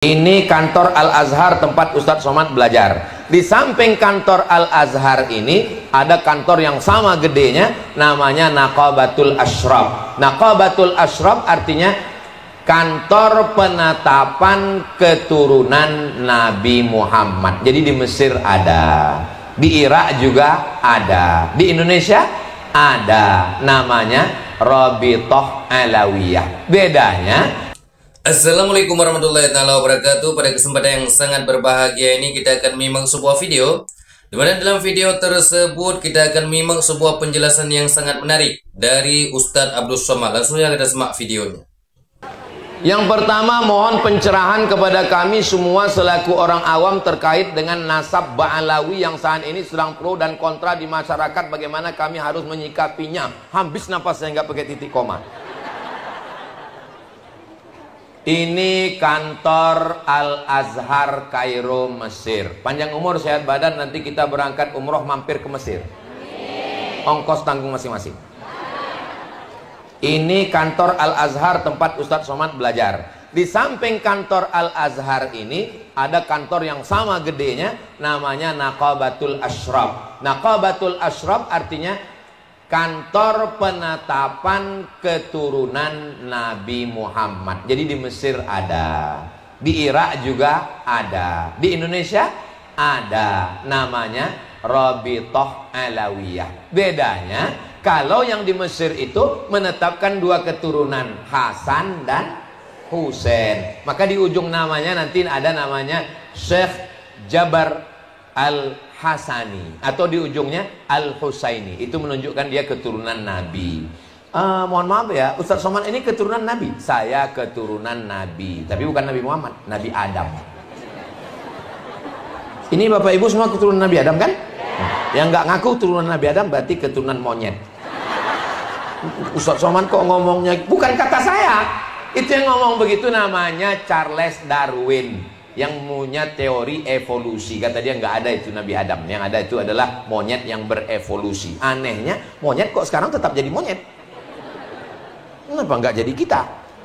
Ini kantor Al-Azhar tempat Ustadz Somad belajar. Di samping kantor Al-Azhar ini ada kantor yang sama gedenya, namanya Naqabatul Ashraf. Naqabatul Ashraf artinya kantor penetapan keturunan Nabi Muhammad. Jadi di Mesir ada, di Irak juga ada, di Indonesia ada, namanya Rabithah Alawiyah. Bedanya, Assalamualaikum warahmatullahi wabarakatuh. Pada kesempatan yang sangat berbahagia ini kita akan menyimak sebuah video, dimana dalam video tersebut kita akan menyimak sebuah penjelasan yang sangat menarik dari Ustadz Abdul Somad. Langsung kita simak videonya. yang pertama, mohon pencerahan kepada kami semua selaku orang awam terkait dengan nasab Ba'alawi yang saat ini sedang pro dan kontra di masyarakat. Bagaimana kami harus menyikapinya? Habis napas saya nggak pakai titik koma. Ini kantor Al-Azhar Kairo, Mesir. Panjang umur sehat badan, nanti kita berangkat umroh mampir ke Mesir. Ongkos tanggung masing-masing. Ini kantor Al-Azhar tempat Ustadz Somad belajar. Di samping kantor Al-Azhar ini ada kantor yang sama gedenya, namanya Naqabatul Ashraf. Naqabatul Ashraf artinya kantor penetapan keturunan Nabi Muhammad. Jadi di Mesir ada, di Irak juga ada, di Indonesia ada, namanya Rabithah Alawiyah. Bedanya, kalau yang di Mesir itu menetapkan dua keturunan, Hasan dan Husain. Maka di ujung namanya nanti ada namanya Syekh Jabar Al-Hasani, atau di ujungnya Al-Husaini. Itu menunjukkan dia keturunan Nabi. Mohon maaf ya, Ustadz Somad ini keturunan Nabi. Saya keturunan Nabi, tapi bukan Nabi Muhammad, Nabi Adam. Ini Bapak Ibu semua keturunan Nabi Adam kan? Yang nggak ngaku keturunan Nabi Adam berarti keturunan monyet. Ustadz Somad kok ngomongnya, bukan kata saya. Itu yang ngomong begitu namanya Charles Darwin, yang punya teori evolusi. Kata dia nggak ada itu Nabi Adam, yang ada itu adalah monyet yang berevolusi. Anehnya monyet kok sekarang tetap jadi monyet. Kenapa nggak jadi kita?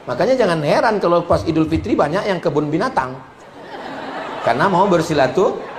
Makanya jangan heran kalau pas Idul Fitri banyak yang kebun binatang, karena mau bersilaturahmi.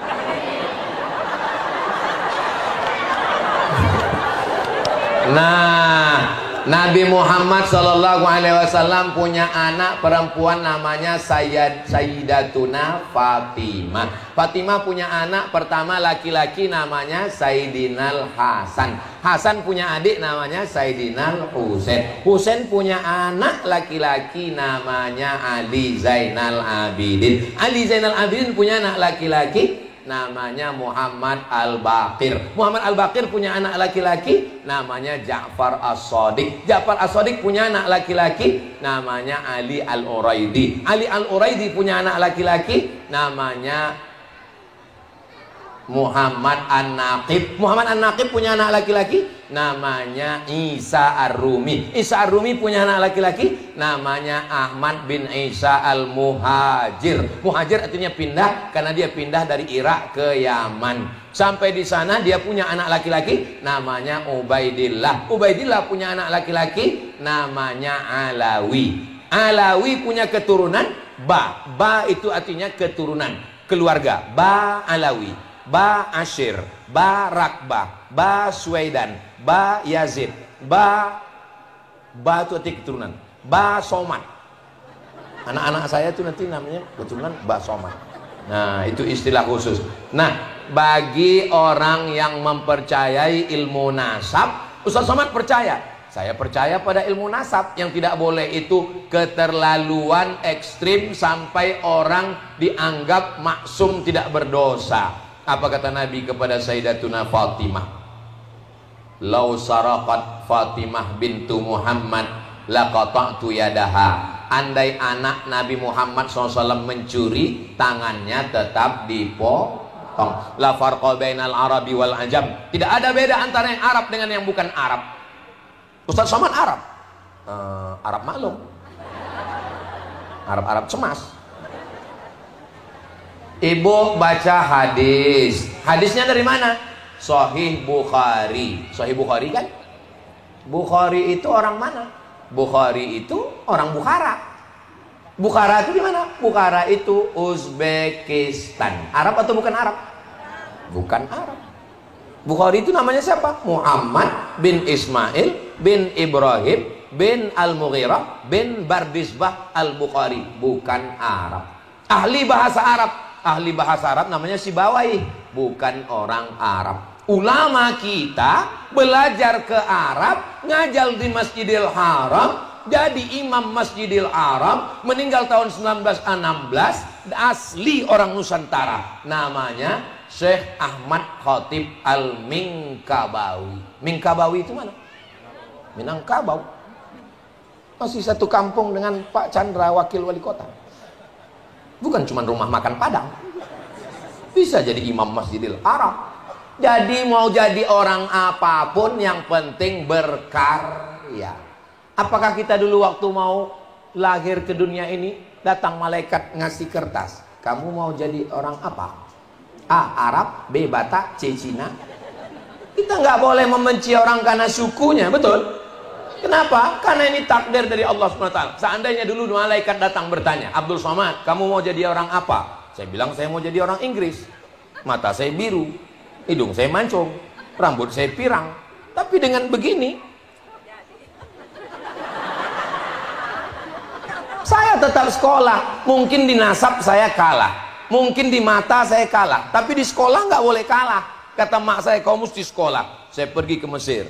Nah, Nabi Muhammad SAW punya anak perempuan namanya Sayyidatuna Fatimah. Fatimah punya anak pertama laki-laki namanya Sayyidinal Hasan. Hasan punya adik namanya Sayyidinal Husain. Husain punya anak laki-laki namanya Ali Zainal Abidin. Ali Zainal Abidin punya anak laki-laki namanya Muhammad Al-Baqir. Muhammad Al-Baqir punya anak laki-laki namanya Ja'far As-Shadiq. Ja'far As-Shadiq punya anak laki-laki namanya Ali Al-Uraidi. Ali Al-Uraidi punya anak laki-laki namanya Muhammad An-Naqib. Muhammad An-Naqib punya anak laki-laki namanya Isa Ar-Rumi. Isa Ar-Rumi punya anak laki-laki namanya Ahmad bin Isa Al-Muhajir. Muhajir artinya pindah, karena dia pindah dari Irak ke Yaman. Sampai di sana dia punya anak laki-laki namanya Ubaidillah. Ubaidillah punya anak laki-laki namanya Alawi. Alawi punya keturunan Ba. Ba itu artinya keturunan, keluarga. Ba Alawi, Ba Ashir, Ba Rakbah, Ba Suwaidan, Ba Yazid, Ba itu arti keturunan, Ba Somad. Anak-anak saya itu nanti namanya keturunan Ba Somad. Nah, itu istilah khusus. Nah, bagi orang yang mempercayai ilmu nasab, Ustadz Somad percaya. Saya percaya pada ilmu nasab. Yang tidak boleh itu keterlaluan ekstrim sampai orang dianggap maksum tidak berdosa. Apa kata Nabi kepada Sayyidatuna Fatimah? Lau saraqat Fatimah bintu Muhammad laqata'tu yadaha. Andai anak Nabi Muhammad SAW mencuri, tangannya tetap dipotong. La farqa bainal arabi wal ajam. Tidak ada beda antara yang Arab dengan yang bukan Arab. Ustadz Somad Arab, Arab maklum, Arab cemas. Ibu baca hadis. Hadisnya dari mana? Sahih Bukhari. Sahih Bukhari kan? Bukhari itu orang mana? Bukhari itu orang Bukhara. Bukhara itu di mana? Bukhara itu Uzbekistan. Arab atau bukan Arab? Bukan Arab. Bukhari itu namanya siapa? Muhammad bin Ismail bin Ibrahim bin Al-Mughirah bin Bardisbah Al-Bukhari. Bukan Arab. Ahli bahasa Arab. Ahli bahasa Arab namanya Sibawai. Bukan orang Arab. Ulama kita belajar ke Arab, ngajar di Masjidil Haram, jadi imam Masjidil Haram, meninggal tahun 1916, asli orang Nusantara. Namanya Syekh Ahmad Khatib Al-Minkabawi. Minkabawi itu mana? Minangkabau. Masih satu kampung dengan Pak Chandra, wakil wali kota. Bukan cuma rumah makan Padang. Bisa jadi imam Masjidil Haram. Jadi mau jadi orang apapun yang penting berkarya. Apakah kita dulu waktu mau lahir ke dunia ini datang malaikat ngasih kertas, kamu mau jadi orang apa? A. Arab, B. Batak, C. Cina. Kita nggak boleh membenci orang karena sukunya, betul? Kenapa? Karena ini takdir dari Allah SWT. Seandainya dulu malaikat datang bertanya, Abdul Somad, kamu mau jadi orang apa? Saya bilang saya mau jadi orang Inggris. Mata saya biru, hidung saya mancung, rambut saya pirang. Tapi dengan begini, saya tetap sekolah. Mungkin di nasab saya kalah, mungkin di mata saya kalah, tapi di sekolah nggak boleh kalah. Kata mak saya, kau mesti sekolah. Saya pergi ke Mesir,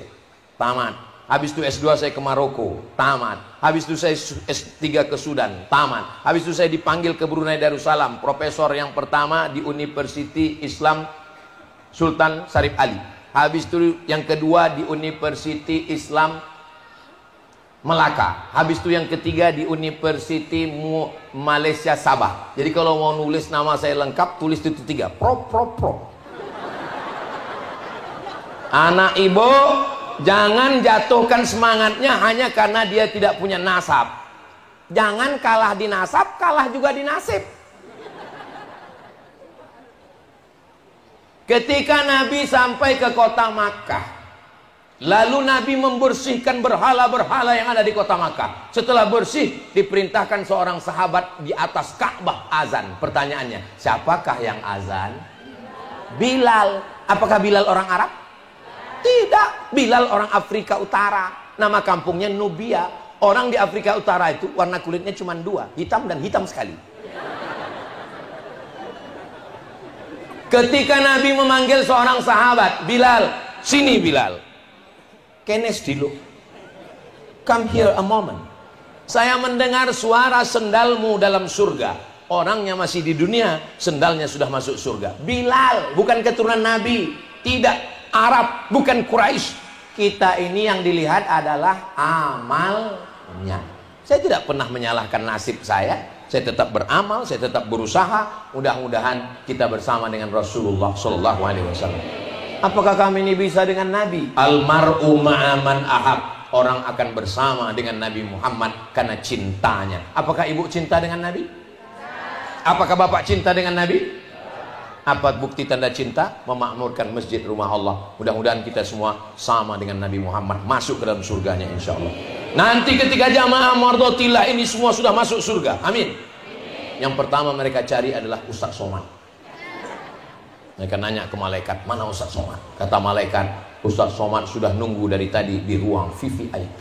tamat. Habis itu S2 saya ke Maroko, tamat. Habis itu saya S3 ke Sudan, tamat. Habis itu saya dipanggil ke Brunei Darussalam, profesor yang pertama di University Islam Sultan Syarif Ali. Habis itu yang kedua di University Islam Melaka. Habis itu yang ketiga di University Malaysia Sabah. Jadi kalau mau nulis nama saya lengkap, tulis itu 3. Pro. Anak ibu, jangan jatuhkan semangatnya hanya karena dia tidak punya nasab. Jangan kalah di nasab, kalah juga di nasib. Ketika Nabi sampai ke kota Makkah, lalu Nabi membersihkan berhala-berhala yang ada di kota Makkah. Setelah bersih, diperintahkan seorang sahabat di atas Ka'bah azan. Pertanyaannya, siapakah yang azan? Bilal. Apakah Bilal orang Arab? Tidak. Bilal orang Afrika Utara. Nama kampungnya Nubia. Orang di Afrika Utara itu warna kulitnya cuma 2, hitam dan hitam sekali. Ketika Nabi memanggil seorang sahabat, Bilal, sini Bilal. Kenes dulu. Come here a moment. Saya mendengar suara sendalmu dalam surga. Orangnya masih di dunia, sendalnya sudah masuk surga. Bilal, bukan keturunan Nabi. Tidak, Arab, bukan Quraisy. Kita ini yang dilihat adalah amalnya. Saya tidak pernah menyalahkan nasib saya. Saya tetap beramal, saya tetap berusaha. Mudah-mudahan kita bersama dengan Rasulullah SAW. Apakah kami ini bisa dengan Nabi? Almar'u ma'aman ahab. Orang akan bersama dengan Nabi Muhammad karena cintanya. Apakah ibu cinta dengan Nabi? Apakah bapak cinta dengan Nabi? Apa bukti tanda cinta? Memakmurkan masjid rumah Allah. Mudah-mudahan kita semua sama dengan Nabi Muhammad, masuk ke dalam surganya insya Allah. Nanti ketika jamaah Mardotillah ini semua sudah masuk surga, amin. Yang pertama mereka cari adalah Ustaz Somad. Mereka nanya ke malaikat, mana Ustaz Somad? Kata malaikat, Ustaz Somad sudah nunggu dari tadi di ruang VVIP.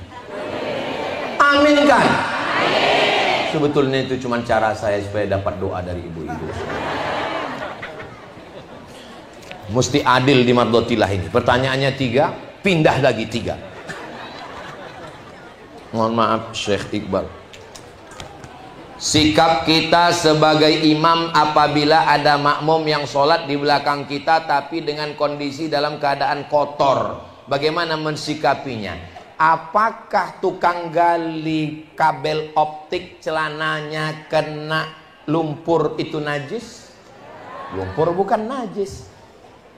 Amin kan? Sebetulnya itu cuma cara saya supaya dapat doa dari ibu-ibu. Mesti adil di Mardotillah ini. Pertanyaannya 3, pindah lagi 3. Mohon maaf Syekh Iqbal. Sikap kita sebagai imam apabila ada makmum yang sholat di belakang kita tapi dengan kondisi dalam keadaan kotor, bagaimana mensikapinya? Apakah tukang gali kabel optik celananya kena lumpur itu najis? Lumpur bukan najis.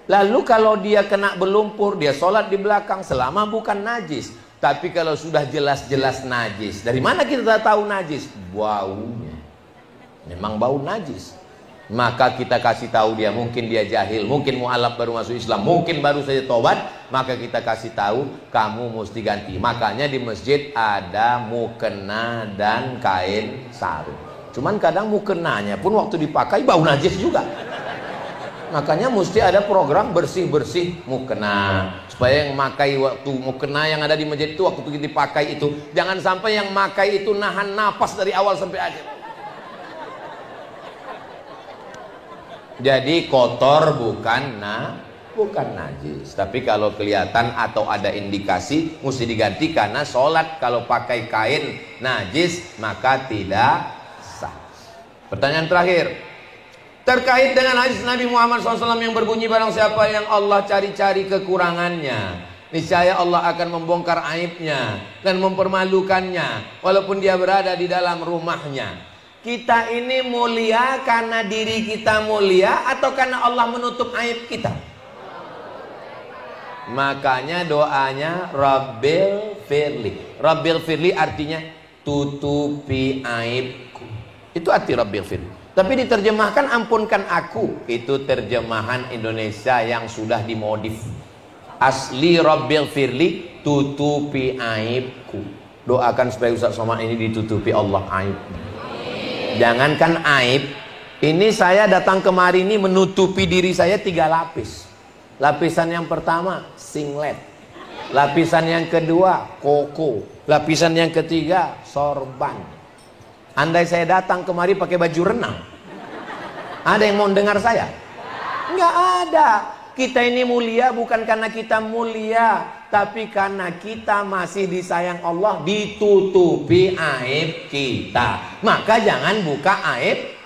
Lalu kalau dia kena berlumpur, dia sholat di belakang selama bukan najis. Tapi kalau sudah jelas-jelas najis, dari mana kita tahu najis? Baunya. Memang bau najis. Maka kita kasih tahu dia, mungkin dia jahil, mungkin mualaf baru masuk Islam, mungkin baru saja tobat, maka kita kasih tahu kamu mesti ganti. Makanya di masjid ada mukena dan kain sarung. Cuman kadang mukenanya pun waktu dipakai bau najis juga. Makanya mesti ada program bersih-bersih mukena, supaya yang makai waktu mukena yang ada di masjid itu waktu kita dipakai itu jangan sampai yang makai itu nahan napas dari awal sampai akhir. Jadi kotor bukan najis, tapi kalau kelihatan atau ada indikasi mesti diganti, karena sholat kalau pakai kain najis maka tidak sah. Pertanyaan terakhir terkait dengan hadis Nabi Muhammad SAW yang berbunyi, barang siapa yang Allah cari-cari kekurangannya, niscaya Allah akan membongkar aibnya dan mempermalukannya walaupun dia berada di dalam rumahnya. Kita ini mulia karena diri kita mulia atau karena Allah menutup aib kita? Makanya doanya Rabbil Firli. Rabbil Firli artinya tutupi aibku. Itu arti Rabbil Firli. Tapi diterjemahkan ampunkan aku. Itu terjemahan Indonesia yang sudah dimodif. Asli Rabbil Firli, tutupi aibku. Doakan supaya Ustaz Somad ini ditutupi Allah aibnya. Jangankan aib, ini saya datang kemari ini menutupi diri saya 3 lapis. Lapisan yang pertama singlet, lapisan yang kedua koko, lapisan yang ketiga sorban. Andai saya datang kemari pakai baju renang, ada yang mau dengar saya? Nggak ada. Kita ini mulia bukan karena kita mulia, tapi karena kita masih disayang Allah, ditutupi aib kita. Maka jangan buka aib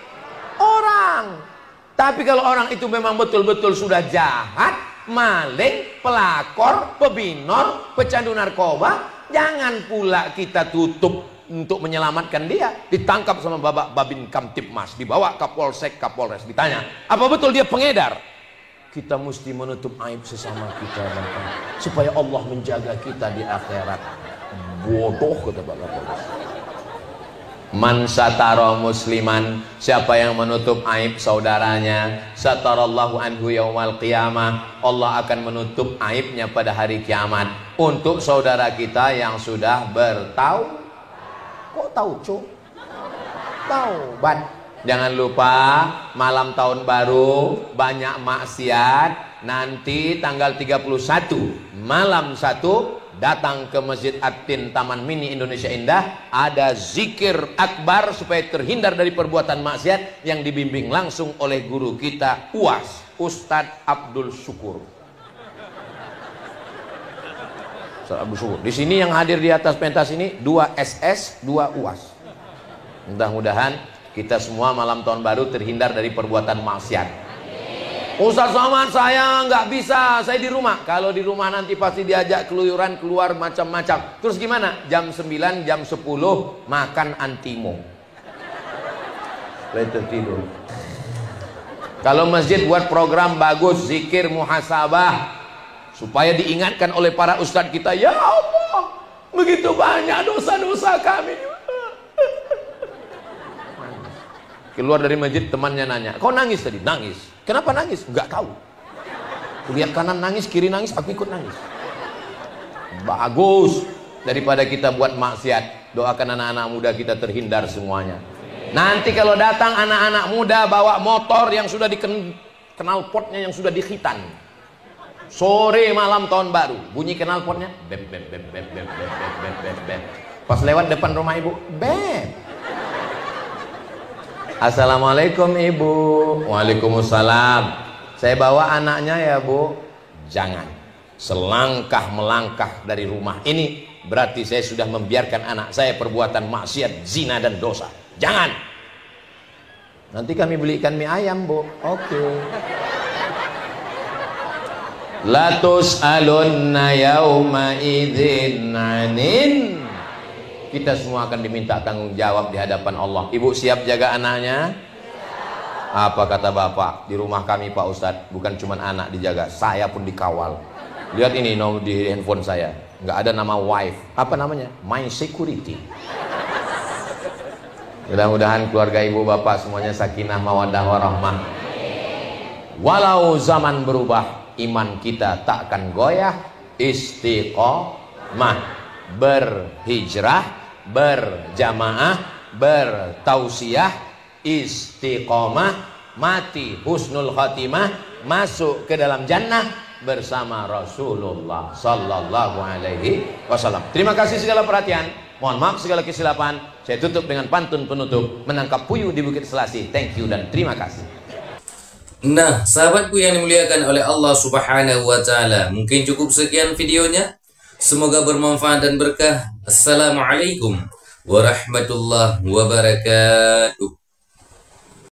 orang. Tapi kalau orang itu memang betul-betul sudah jahat, maling, pelakor, pebinor, pecandu narkoba, jangan pula kita tutup untuk menyelamatkan dia. Ditangkap sama Babin Kamtipmas, dibawa Kapolsek, Kapolres, ditanya, apa betul dia pengedar? Kita mesti menutup aib sesama kita, Bapak, supaya Allah menjaga kita di akhirat. Bodoh, kata Bapak Kapolres. Man satara musliman, siapa yang menutup aib saudaranya, satarallahu anhu yaumal qiyamah, Allah akan menutup aibnya pada hari kiamat. Untuk saudara kita yang sudah kok taubat. Jangan lupa malam tahun baru banyak maksiat. Nanti tanggal 31 malam 1 datang ke Masjid At-Tin Taman Mini Indonesia Indah, ada zikir akbar supaya terhindar dari perbuatan maksiat yang dibimbing langsung oleh guru kita UAS, Ustadz Abdul Syukur. Ustadz Abdul Syukur. Di sini yang hadir di atas pentas ini 2 SS, 2 UAS. Mudah-mudahan kita semua malam tahun baru terhindar dari perbuatan maksiat. Ustaz Somad, saya nggak bisa, saya di rumah. Kalau di rumah nanti pasti diajak keluyuran, keluar macam-macam. Terus gimana? Jam 9, jam 10 makan antimo. Lalu tidur. Kalau masjid buat program bagus, zikir muhasabah, supaya diingatkan oleh para ustadz kita, ya Allah, begitu banyak dosa-dosa kami. Keluar dari masjid, temannya nanya, kau nangis tadi? Nangis. Kenapa nangis? Enggak tahu. Lihat kanan nangis, kiri nangis, aku ikut nangis. Bagus. Daripada kita buat maksiat, doakan anak-anak muda kita terhindar semuanya. Nanti kalau datang anak-anak muda bawa motor yang sudah dikenal potnya, yang sudah dikhitan. Sore malam tahun baru, bunyi kenal potnya, beb beb beb beb beb beb beb beb beb. Pas lewat depan rumah ibu, beb. Assalamualaikum ibu. Waalaikumsalam. Saya bawa anaknya ya bu. Jangan. Selangkah melangkah dari rumah ini berarti saya sudah membiarkan anak saya perbuatan maksiat, zina dan dosa. Jangan. Nanti kami belikan mie ayam bu. Oke. La tus'alunna yauma idzin 'anin. Kita semua akan diminta tanggung jawab di hadapan Allah. Ibu siap jaga anaknya? Apa kata bapak? Di rumah kami Pak Ustadz, bukan cuma anak dijaga, saya pun dikawal. Lihat ini nomor di handphone saya, nggak ada nama wife. Apa namanya? My Security. Mudah-mudahan keluarga ibu bapak semuanya sakinah mawaddah warahmah. Walau zaman berubah, iman kita tak akan goyah. Istiqomah, berhijrah, berjamaah, bertausiah, istiqomah, mati husnul khatimah, masuk ke dalam jannah bersama Rasulullah sallallahu alaihi wasallam. Terima kasih segala perhatian. Mohon maaf segala kesilapan. Saya tutup dengan pantun penutup, menangkap puyuh di Bukit Selasih. Thank you dan terima kasih. Nah, sahabatku yang dimuliakan oleh Allah Subhanahu wa taala, mungkin cukup sekian videonya. Semoga bermanfaat dan berkah. Assalamualaikum warahmatullahi wabarakatuh.